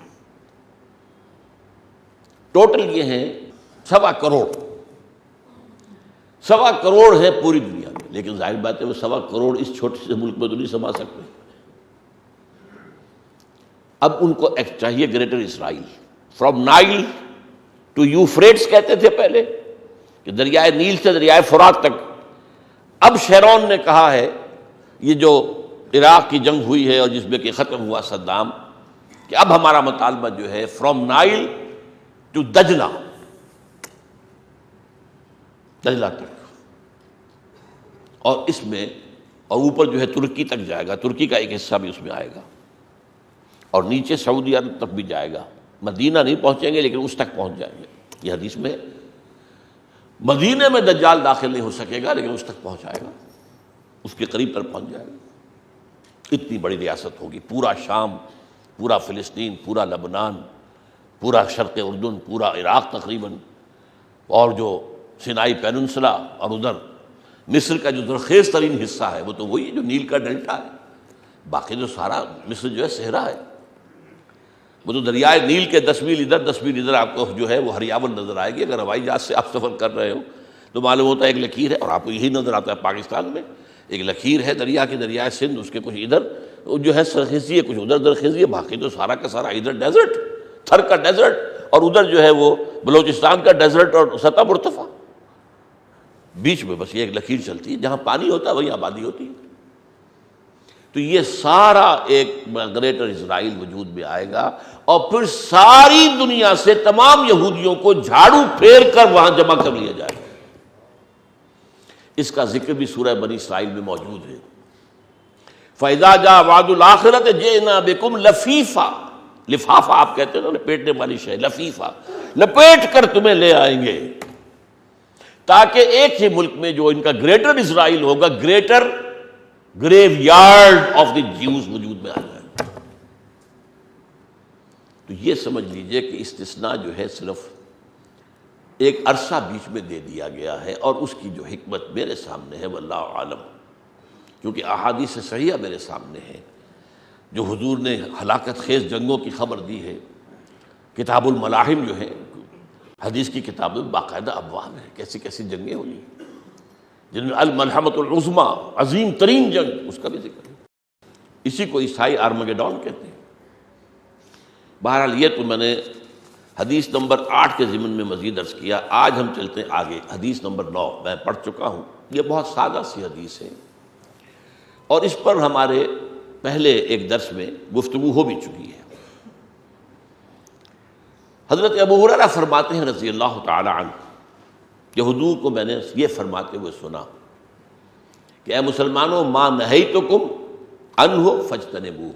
ٹوٹل یہ ہیں 1.25 کروڑ ہے پوری دنیا میں، لیکن ظاہر بات ہے وہ 1.25 کروڑ اس چھوٹے سے ملک میں تو نہیں سما سکتے۔ اب ان کو ایک چاہیے greater Israel, from Nile to Euphrates کہتے تھے پہلے، کہ دریائے نیل سے دریائے فرات تک اب شیرون نے کہا ہے، یہ جو عراق کی جنگ ہوئی ہے اور جس میں کہ ختم ہوا صدام، کہ اب ہمارا مطالبہ جو ہے فرام نائل ٹو دجلہ، دجلہ تک، اور اس میں اور اوپر جو ہے ترکی تک جائے گا، ترکی کا ایک حصہ بھی اس میں آئے گا، اور نیچے سعودی عرب تک بھی جائے گا۔ مدینہ نہیں پہنچیں گے لیکن اس تک پہنچ جائیں گے، یہ حدیث میں ہے۔ مدینے میں دجال داخل نہیں ہو سکے گا لیکن اس تک پہنچ جائے گا، اس کے قریب تر پہنچ جائے گا۔ اتنی بڑی ریاست ہوگی، پورا شام، پورا فلسطین، پورا لبنان، پورا شرق اردن، پورا عراق تقریباً، اور جو سینائی پیننسلا، اور ادھر مصر کا جو زرخیز ترین حصہ ہے وہ تو وہی جو نیل کا ڈیلٹا ہے، باقی جو سارا مصر جو ہے صحرا ہے۔ وہ تو دریائے نیل کے 10 میل ادھر 10 میل ادھر آپ کو جو ہے وہ ہریاول نظر آئے گی۔ اگر ہوائی جہاز سے آپ سفر کر رہے ہو تو معلوم ہوتا ہے ایک لکیر ہے، اور آپ کو یہی نظر آتا ہے پاکستان میں ایک لکیر ہے دریا کی، دریائے سندھ، اس کے کچھ ادھر جو ہے سرخیزی ہے، کچھ ادھر درخیزی ہے، باقی تو سارا کا سارا ادھر ڈیزرٹ، تھر کا ڈیزرٹ، اور ادھر جو ہے وہ بلوچستان کا ڈیزرٹ اور سطح مرتفع، بیچ میں بس یہ ایک لکیر چلتی ہے، جہاں پانی ہوتا ہے وہیں آبادی ہوتی ہے۔ تو یہ سارا ایک گریٹر اسرائیل وجود میں آئے گا، اور پھر ساری دنیا سے تمام یہودیوں کو جھاڑو پھیر کر وہاں جمع کر لیا جائے گا۔ اس کا ذکر بھی سورہ بنی اسرائیل میں موجود ہے۔ فَإِذَا جَاءَ وَعْدُ الْآخِرَةِ جِئْنَا بِكُمْ لَفِيفًا، لفافہ آپ کہتے ہیں نا لپیٹنے والی شے، لفیفہ، لپیٹ کر تمہیں لے آئیں گے، تاکہ ایک ہی ملک میں جو ان کا گریٹر اسرائیل ہوگا، greater graveyard of the Jews وجود میں آ جائے۔ تو یہ سمجھ لیجئے کہ استثناء جو ہے صرف ایک عرصہ بیچ میں دے دیا گیا ہے، اور اس کی جو حکمت میرے سامنے ہے واللہ عالم، کیونکہ احادیث صحیحہ میرے سامنے ہے، جو حضور نے ہلاکت خیز جنگوں کی خبر دی ہے۔ کتاب الملاحم جو ہے حدیث کی کتاب میں باقاعدہ ابواب ہے، کیسی کیسی جنگیں ہوئی، جن میں الملحمۃ العظمیٰ، عظیم ترین جنگ، اس کا بھی ذکر ہے۔ اسی کو عیسائی آرمگیڈون کہتے ہیں۔ بہرحال یہ تو میں نے حدیث نمبر 8 کے ضمن میں مزید عرض کیا۔ آج ہم چلتے ہیں آگے، حدیث نمبر 9 میں پڑھ چکا ہوں، یہ بہت سادہ سی حدیث ہے، اور اس پر ہمارے پہلے ایک درس میں گفتگو ہو بھی چکی ہے۔ حضرت ابو ہریرہ فرماتے ہیں رضی اللہ تعالی عنہ کہ حضور کو میں نے یہ فرماتے ہوئے سنا کہ اے مسلمانوں، ما نہیتکم عنہ فاجتنبوہ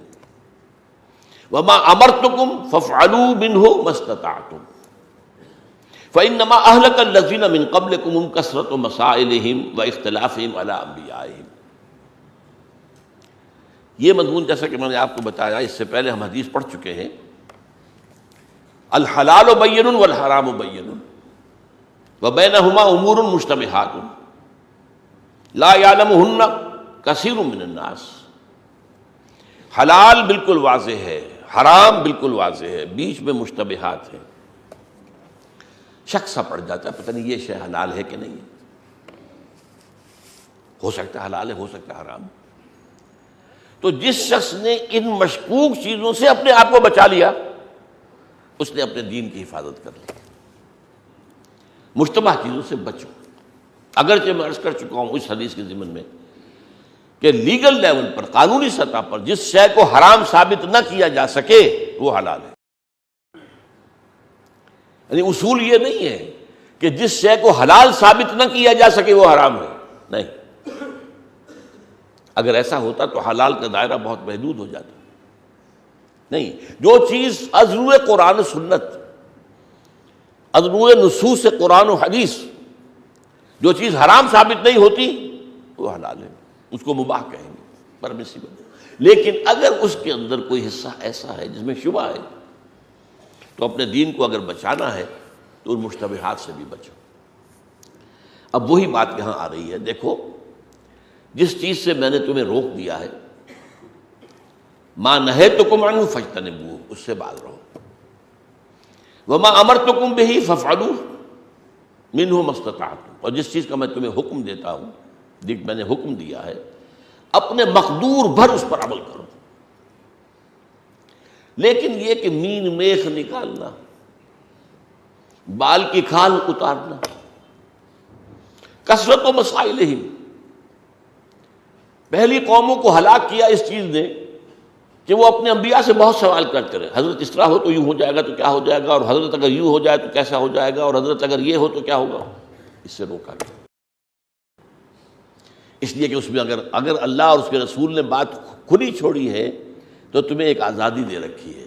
وما امرتکم فافعلوا منہ ما استطعتم فانما اہلک الذین من قبلکم کثرۃ مسائلہم واختلافہم علی انبیائہم۔ یہ مضمون جیسا کہ میں نے آپ کو بتایا، اس سے پہلے ہم حدیث پڑھ چکے ہیں، الحلال بین والحرام بین وبینہما امور مشتبہات لا یعلمہن کثیر من الناس۔ حلال بالکل واضح ہے، حرام بالکل واضح ہے، بیچ میں مشتبہات ہیں، شک سا پڑ جاتا ہے، پتہ نہیں یہ شے حلال ہے کہ نہیں ہے، ہو سکتا ہے حلال ہے، ہو سکتا ہے حرام۔ تو جس شخص نے ان مشکوک چیزوں سے اپنے آپ کو بچا لیا، اس نے اپنے دین کی حفاظت کر لی۔ مشتبہ چیزوں سے بچو۔ اگرچہ میں عرض کر چکا ہوں اس حدیث کے ضمن میں کہ لیگل لیول پر، قانونی سطح پر جس شے کو حرام ثابت نہ کیا جا سکے وہ حلال ہے۔ یعنی اصول یہ نہیں ہے کہ جس شے کو حلال ثابت نہ کیا جا سکے وہ حرام ہے، نہیں۔ اگر ایسا ہوتا تو حلال کا دائرہ بہت محدود ہو جاتا۔ نہیں، جو چیز از روئے قرآن و سنت، از روئے نصوص قرآن و حدیث جو چیز حرام ثابت نہیں ہوتی وہ حلال ہے، اس کو مباح کہیں گے، پرمیسیبل۔ لیکن اگر اس کے اندر کوئی حصہ ایسا ہے جس میں شبہ ہے تو اپنے دین کو اگر بچانا ہے تو ان مشتبہات سے بھی بچو۔ اب وہی بات یہاں آ رہی ہے، دیکھو جس چیز سے میں نے تمہیں روک دیا ہے، ما نہیتکم عنہ فاجتنبوہ، اس سے باز رہو، وما امرتکم بہ فافعلوا منہ ما استطعتم، اور جس چیز کا میں تمہیں حکم دیتا ہوں، میں نے حکم دیا ہے، اپنے مقدور بھر اس پر عمل کرو۔ لیکن یہ کہ مین میخ نکالنا، بال کی کھال اتارنا، کثرت و مسائلہم، پہلی قوموں کو ہلاک کیا اس چیز نے کہ وہ اپنے انبیاء سے بہت سوال کرتے رہے، حضرت اس طرح ہو تو یوں ہو جائے گا تو کیا ہو جائے گا، اور حضرت اگر یوں ہو جائے تو کیسا ہو جائے گا، اور حضرت اگر یہ ہو تو کیا ہوگا۔ اس سے روکا گیا، اس لیے کہ اس میں اگر اللہ اور اس کے رسول نے بات کھلی چھوڑی ہے تو تمہیں ایک آزادی دے رکھی ہے،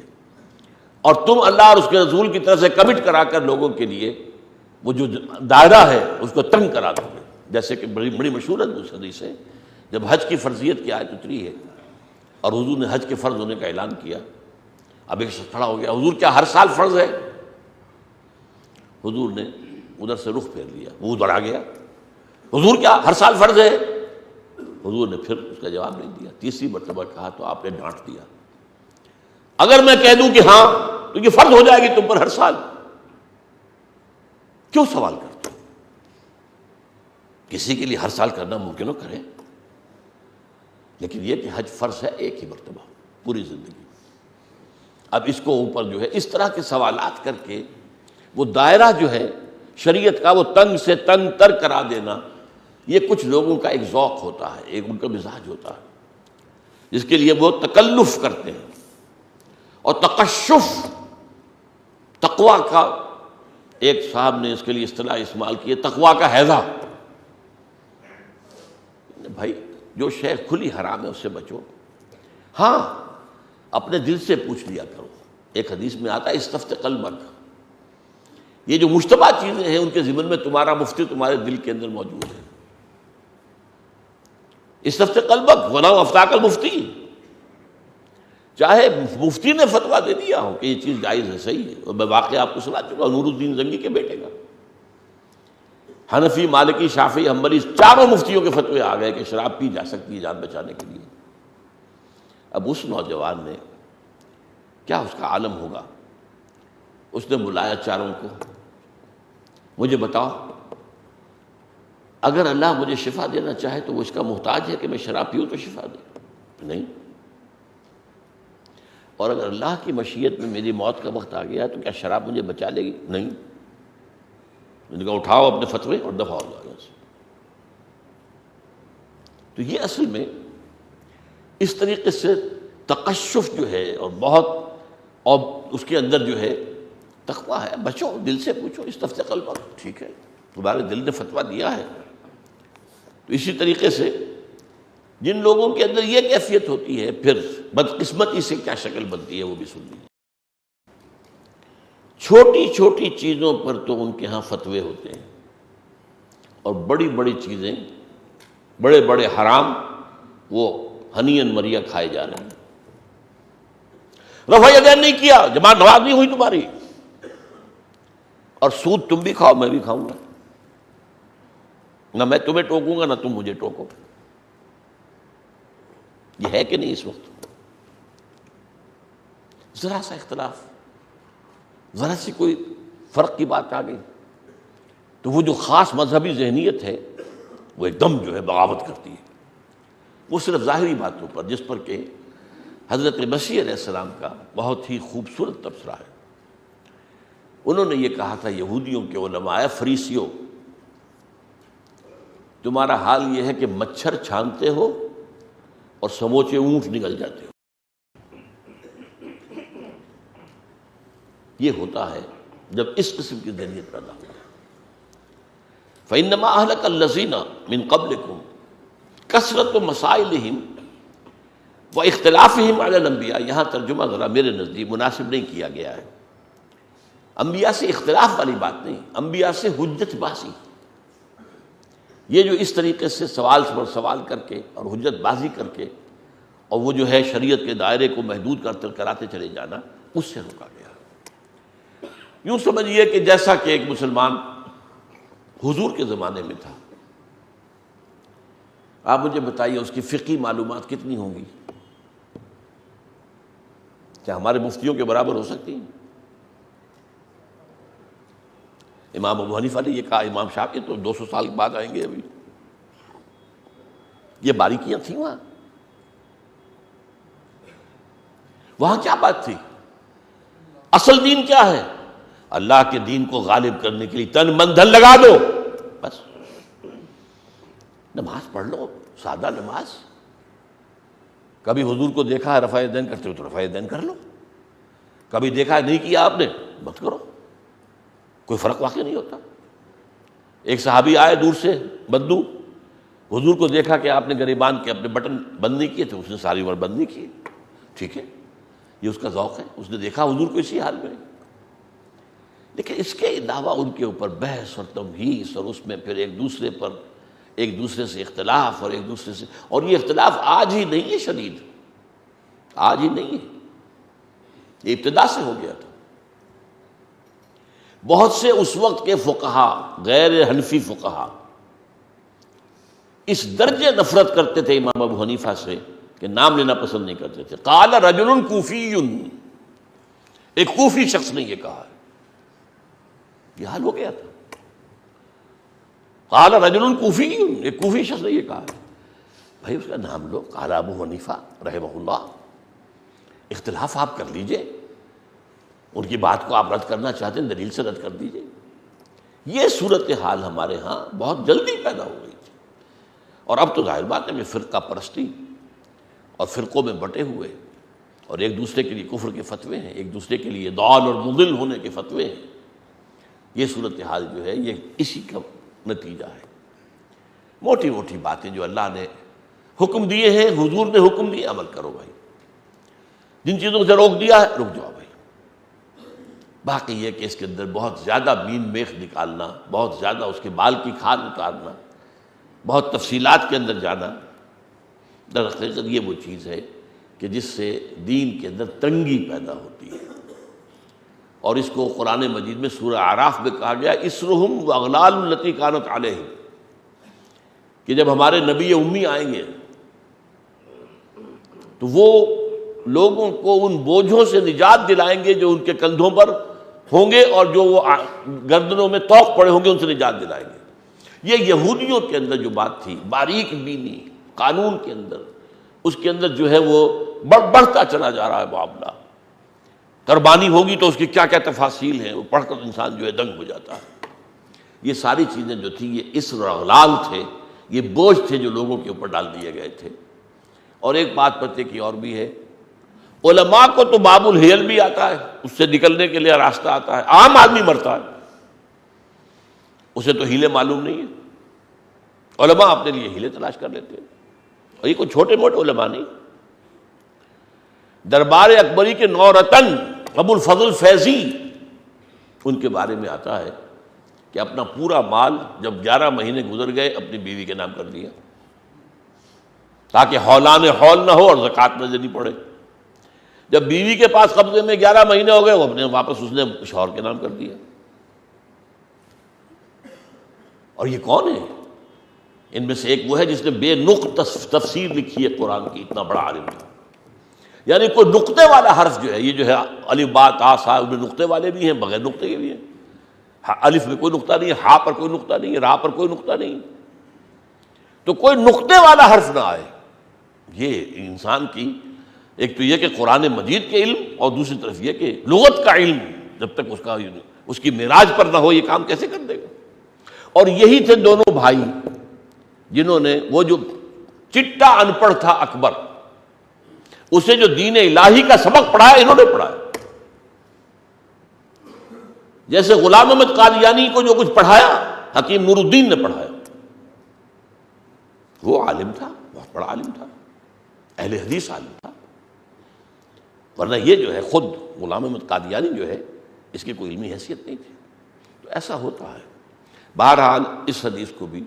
اور تم اللہ اور اس کے رسول کی طرف سے کمٹ کرا کر لوگوں کے لیے وہ جو دائرہ ہے اس کو تنگ کرا دو گے۔ جیسے کہ بڑی مشہور حدیث ہے، جب حج کی فرضیت کی آیت اتری ہے اور حضور نے حج کے فرض ہونے کا اعلان کیا، اب ایک شخص کھڑا ہو گیا، حضور کیا ہر سال فرض ہے؟ حضور نے ادھر سے رخ پھیر لیا، وہ ادھر آ گیا، حضور کیا ہر سال فرض ہے؟ حضور نے پھر اس کا جواب نہیں دیا، تیسری مرتبہ کہا تو آپ نے ڈانٹ دیا، اگر میں کہہ دوں کہ ہاں تو یہ فرض ہو جائے گی تم پر ہر سال، کیوں سوال کرتے ہو؟ کسی کے لیے ہر سال کرنا ممکن ہو کرے، لیکن یہ کہ حج فرض ہے ایک ہی مرتبہ پوری زندگی۔ اب اس کو اوپر جو ہے اس طرح کے سوالات کر کے وہ دائرہ جو ہے شریعت کا وہ تنگ سے تنگ تر کرا دینا، یہ کچھ لوگوں کا ایک ذوق ہوتا ہے، ایک ان کا مزاج ہوتا ہے، جس کے لیے وہ تکلف کرتے ہیں اور تقشف۔ تقویٰ کا ایک صاحب نے اس کے لیے اصطلاح استعمال کی ہے، تقویٰ کا ہیضہ۔ بھائی جو شے کھلی حرام ہے اس سے بچو، ہاں اپنے دل سے پوچھ لیا کرو۔ ایک حدیث میں آتا ہے استفت قلبک، یہ جو مشتبہ چیزیں ہیں ان کے ضمن میں تمہارا مفتی تمہارے دل کے اندر موجود ہے۔ استفت قلبک ولو افتاک المفتی، چاہے مفتی نے فتویٰ دے دیا ہو کہ یہ چیز جائز ہے، صحیح ہے، اور میں واقعہ آپ کو سنا چکا، نور الدین زنگی کے بیٹے کا، حنفی مالکی شافعی حنبلی چاروں مفتیوں کے فتوے آ گئے کہ شراب پی جا سکتی ہے جان بچانے کے لیے۔ اب اس نوجوان نے کیا اس کا عالم ہوگا، اس نے بلایا چاروں کو، مجھے بتاؤ اگر اللہ مجھے شفا دینا چاہے تو وہ اس کا محتاج ہے کہ میں شراب پیوں تو شفا دے؟ نہیں۔ اور اگر اللہ کی مشیت میں میری موت کا وقت آ گیا تو کیا شراب مجھے بچا لے گی؟ نہیں۔ میں نے کہا اٹھاؤ اپنے فتوے اور دفع ہو جاؤ یہاں سے۔ تو یہ اصل میں اس طریقے سے تقشف جو ہے اور بہت، اور اس کے اندر جو ہے تقویٰ ہے، بچو دل سے پوچھو، استفتِ قلبک، ٹھیک ہے تمہارے دل نے فتویٰ دیا ہے۔ تو اسی طریقے سے جن لوگوں کے اندر یہ کیفیت ہوتی ہے پھر بدقسمتی سے کیا شکل بنتی ہے وہ بھی سن لیجیے۔ چھوٹی چھوٹی چیزوں پر تو ان کے ہاں فتوے ہوتے ہیں، اور بڑی بڑی چیزیں، بڑے بڑے حرام وہ ہنین مریا کھائے جا رہے ہیں۔ رفع یدین نہیں کیا، جماعت نماز نہیں ہوئی تمہاری، اور سود تم بھی کھاؤ میں بھی کھاؤں گا، نہ میں تمہیں ٹوکوں گا نہ تم مجھے ٹوکو۔ یہ ہے کہ نہیں اس وقت؟ ذرا سا اختلاف، ذرا سی کوئی فرق کی بات آ گئی تو وہ جو خاص مذہبی ذہنیت ہے وہ ایک دم جو ہے بغاوت کرتی ہے۔ وہ صرف ظاہری باتوں پر، جس پر کہ حضرت مسیح علیہ السلام کا بہت ہی خوبصورت تبصرہ ہے۔ انہوں نے یہ کہا تھا یہودیوں کے علماء، فریسیوں، تمہارا حال یہ ہے کہ مچھر چھانتے ہو اور سموچے اونٹ نگل جاتے ہو۔ یہ ہوتا ہے جب اس قسم کی ذہنیت پیدا ہو۔ فإنما أهلك الذين من قبلكم كثرة مسائلهم واختلافهم على الانبیاء۔ یہاں ترجمہ ذرا میرے نزدیک مناسب نہیں کیا گیا ہے۔ انبیاء سے اختلاف والی بات نہیں، انبیاء سے حجت بازی۔ یہ جو اس طریقے سے سوال پر سوال کر کے اور حجت بازی کر کے اور وہ جو ہے شریعت کے دائرے کو محدود کراتے چلے جانا، اس سے روکا گیا۔ یوں سمجھیے کہ جیسا کہ ایک مسلمان حضور کے زمانے میں تھا، آپ مجھے بتائیے اس کی فقہی معلومات کتنی ہوں گی؟ کیا ہمارے مفتیوں کے برابر ہو سکتی ہیں؟ امام ابو حنیفہ نے یہ کہا، امام شافعی تو 200 سال بعد آئیں گے ابھی۔ یہ باریکیاں تھیں وہاں کیا بات تھی؟ اصل دین کیا ہے؟ اللہ کے دین کو غالب کرنے کے لیے تن من دھن لگا دو، بس۔ نماز پڑھ لو، سادہ نماز، کبھی حضور کو دیکھا ہے رفع یدین کرتے ہوئے تو رفع یدین کر لو، کبھی دیکھا ہے نہیں کیا آپ نے مت کرو، کوئی فرق واقع نہیں ہوتا۔ ایک صحابی آئے دور سے بدو، حضور کو دیکھا کہ آپ نے گریبان کے اپنے بٹن بند نہیں کیے تھے، اس نے ساری عمر بند نہیں کیے، ٹھیک ہے، یہ اس کا ذوق ہے، اس نے دیکھا حضور کو اسی حال میں۔ لیکن اس کے علاوہ ان کے اوپر بحث اور تمہیس، اور اس میں پھر ایک دوسرے سے اختلاف، اور ایک دوسرے سے، اور یہ اختلاف آج ہی نہیں ہے شدید، آج ہی نہیں ہے، یہ ابتدا سے ہو گیا تھا۔ بہت سے اس وقت کے فقہا، غیر حنفی فقہا، اس درجے نفرت کرتے تھے امام ابو حنیفہ سے کہ نام لینا پسند نہیں کرتے تھے۔ قال رجل کوفی، ایک کوفی شخص نے یہ کہا، یہ حال ہو گیا تھا۔ قال رجل کوفی، ایک کوفی شخص نے یہ کہا، بھائی اس کا نام لو، قال ابو حنیفہ رحمہ اللہ، اختلاف آپ کر لیجئے، ان کی بات کو آپ رد کرنا چاہتے ہیں دلیل سے رد کر دیجئے۔ یہ صورتحال ہمارے ہاں بہت جلدی پیدا ہو گئی تھی، اور اب تو ظاہر بات ہے فرقہ پرستی اور فرقوں میں بٹے ہوئے، اور ایک دوسرے کے لیے کفر کے فتوے ہیں، ایک دوسرے کے لیے ضال اور مضل ہونے کے فتوے ہیں۔ یہ صورتحال جو ہے یہ اسی کا نتیجہ ہے۔ موٹی موٹی باتیں جو اللہ نے حکم دیے ہیں، حضور نے حکم دیے، عمل کرو بھائی، جن چیزوں سے روک دیا ہے رک جاؤ بھائی۔ باقی یہ کہ اس کے اندر بہت زیادہ مین میخ نکالنا، بہت زیادہ اس کے بال کی کھال اتارنا، بہت تفصیلات کے اندر جانا، در حقیقت یہ وہ چیز ہے کہ جس سے دین کے اندر تنگی پیدا ہوتی ہے۔ اور اس کو قرآن مجید میں سورہ اعراف میں کہا گیا اسرہم واغلال التی کانت علیہم، کہ جب ہمارے نبی امی آئیں گے تو وہ لوگوں کو ان بوجھوں سے نجات دلائیں گے جو ان کے کندھوں پر ہوں گے، اور جو وہ گردنوں میں طوق پڑے ہوں گے ان سے نجات دلائیں گے۔ یہ یہودیوں کے اندر جو بات تھی، باریک بینی قانون کے اندر، اس کے اندر جو ہے وہ بڑھتا چلا جا رہا ہے معاملہ۔ قربانی ہوگی تو اس کی کیا کیا تفاصیل ہیں، وہ پڑھ کر انسان جو ہے دنگ ہو جاتا ہے۔ یہ ساری چیزیں جو تھی یہ اسر اور اغلال تھے، یہ بوجھ تھے جو لوگوں کے اوپر ڈال دیے گئے تھے۔ اور ایک بات پتے کی اور بھی ہے، علماء کو تو باب الحیل بھی آتا ہے، اس سے نکلنے کے لیے راستہ آتا ہے، عام آدمی مرتا ہے اسے تو ہیلے معلوم نہیں ہے، علماء اپنے لیے ہیلے تلاش کر لیتے ہیں، اور یہ کوئی چھوٹے موٹے علماء نہیں۔ دربار اکبری کے نورتن ابو الفضل فیضی، ان کے بارے میں آتا ہے کہ اپنا پورا مال جب 11 مہینے گزر گئے اپنی بیوی کے نام کر دیا، تاکہ ہولان ہول نہ ہو اور زکوٰۃ نہ دینی پڑے۔ جب بیوی کے پاس قبضے میں 11 مہینے ہو گئے، وہ اپنے واپس اس نے شوہر کے نام کر دیا۔ اور یہ کون ہے؟ ان میں سے ایک وہ ہے جس نے بے نقط تفسیر لکھی ہے قرآن کی، اتنا بڑا عالم تھا۔ یعنی کوئی نقطے والا حرف جو ہے، یہ جو ہے الف با تا سا، ان میں نقطے والے بھی ہیں، بغیر نقطے کے بھی ہیں۔ الف میں کوئی نقطہ نہیں ہے، ہا پر کوئی نقطہ نہیں ہے، را پر کوئی نقطہ نہیں، تو کوئی نقطے والا حرف نہ آئے۔ یہ انسان کی ایک تو یہ کہ قرآن مجید کے علم، اور دوسری طرف یہ کہ لغت کا علم جب تک اس کی معراج پر نہ ہو یہ کام کیسے کر دے گا۔ اور یہی تھے دونوں بھائی جنہوں نے، وہ جو چٹا ان پڑھ تھا اکبر، اسے جو دین الہی کا سبق پڑھایا انہوں نے پڑھایا۔ جیسے غلام احمد قادیانی کو جو کچھ پڑھایا حکیم نور الدین نے پڑھایا۔ وہ عالم تھا، بہت بڑا عالم تھا، اہل حدیث عالم تھا، ورنہ یہ جو ہے خود غلام احمد قادیانی جو ہے اس کی کوئی علمی حیثیت نہیں تھی۔ تو ایسا ہوتا ہے۔ بہرحال اس حدیث کو بھی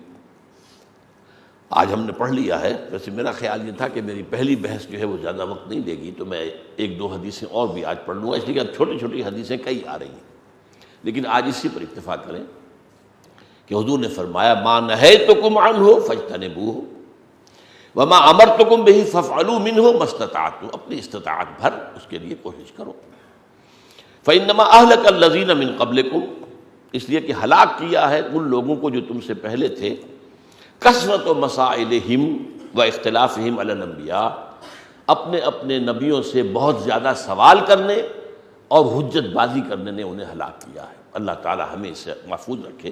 آج ہم نے پڑھ لیا ہے۔ ویسے میرا خیال یہ تھا کہ میری پہلی بحث جو ہے وہ زیادہ وقت نہیں لے گی، تو میں 1-2 حدیثیں اور بھی آج پڑھ لوں گا، اس لیے کہ اب چھوٹی چھوٹی حدیثیں کئی آ رہی ہیں، لیکن آج اسی پر اکتفا کریں کہ حضور نے فرمایا ما نہیتکم عنہ فاجتنبوہ وما امرتکم بہ فافعلوا منہ ما استطعتم، اپنی استطاعت بھر اس کے لیے کوشش کرو۔ فانما اہلک الذین من قبلکم، اس لیے کہ ہلاک کیا ہے ان لوگوں کو جو تم سے پہلے تھے، کثرت مسائلہم و اختلافہم علی الانبیاء، اپنے اپنے نبیوں سے بہت زیادہ سوال کرنے اور حجت بازی کرنے نے انہیں ہلاک کیا ہے۔ اللہ تعالی ہمیں اسے محفوظ رکھے۔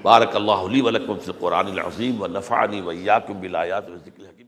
بارک اللہ لی و لکم فی القرآن العظیم و نفعنی و ایاکم بالآیات و ذکر الحکیم۔